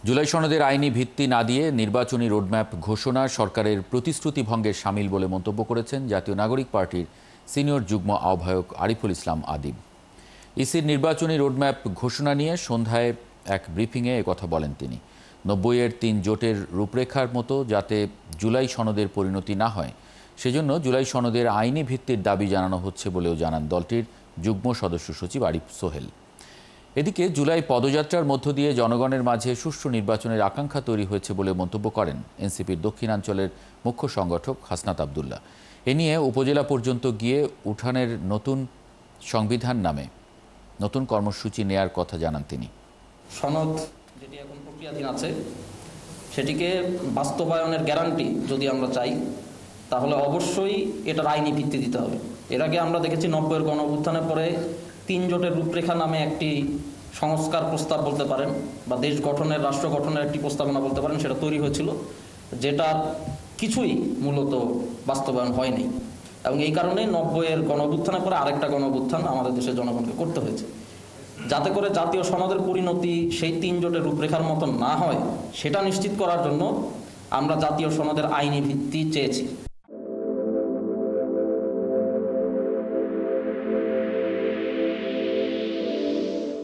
জুলাই সনদের আইনি ভিত্তি না দিয়ে নির্বাচনী রোডম্যাপ ঘোষণা সরকারের প্রতিশ্রুতি ভঙ্গের শামিল বলে মন্তব্য করেছেন জাতীয় নাগরিক পার্টির সিনিয়র যুগ্ম আহ্বায়ক আরিফুল ইসলাম আদিব। ইসির নির্বাচনী রোডম্যাপ ঘোষণা নিয়ে সন্ধ্যায় এক ব্রিফিংয়ে একথা বলেন তিনি। ৯০-এর ৩ জোটের রূপরেখার মতো যাতে জুলাই সনদের পরিণতি না হয়, সেজন্য জুলাই সনদের আইনি ভিত্তির দাবি জানানো হচ্ছে বলেও জানান দলটির যুগ্ম সদস্য সচিব আরিফ সোহেল। এদিকে জুলাই পদযাত্রার মধ্য দিয়ে জনগণের মাঝে সুষ্ঠু নির্বাচনের আকাঙ্ক্ষা তৈরি হয়েছে বলে মন্তব্য করেন এনসিপির দক্ষিণাঞ্চলের মুখ্য সংগঠক হাসনাত আবদুল্লাহ। এ নিয়ে উপজেলা পর্যন্ত গিয়ে উঠানের নতুন সংবিধান নামে নতুন কর্মসূচি নেয়ার কথা জানান তিনি। সনদ যেটি এখন প্রক্রিয়াধীন আছে সেটিকে বাস্তবায়নের গ্যারান্টি যদি আমরা চাই তাহলে অবশ্যই এটার আইনি ভিত্তি দিতে হবে। এর আগে আমরা দেখেছি ৯০-এর গণঅভ্যুত্থানের পরে ৩ জোটের রূপরেখা নামে একটি সংস্কার প্রস্তাব বলতে পারেন বা দেশ গঠনের রাষ্ট্র গঠনের একটি প্রস্তাবনা বলতে পারেন, সেটা তৈরি হয়েছিল, যেটার কিছুই মূলত বাস্তবায়ন হয়নি। এবং এই কারণেই ৯০-এর গণঅভ্যুত্থানের পরে আরেকটা গণঅভ্যুত্থান আমাদের দেশের জনগণকে করতে হয়েছে, যাতে করে জাতীয় সনদের পরিণতি সেই ৩ জোটের রূপরেখার মতো না হয় সেটা নিশ্চিত করার জন্য আমরা জাতীয় সনদের আইনি ভিত্তি চেয়েছি।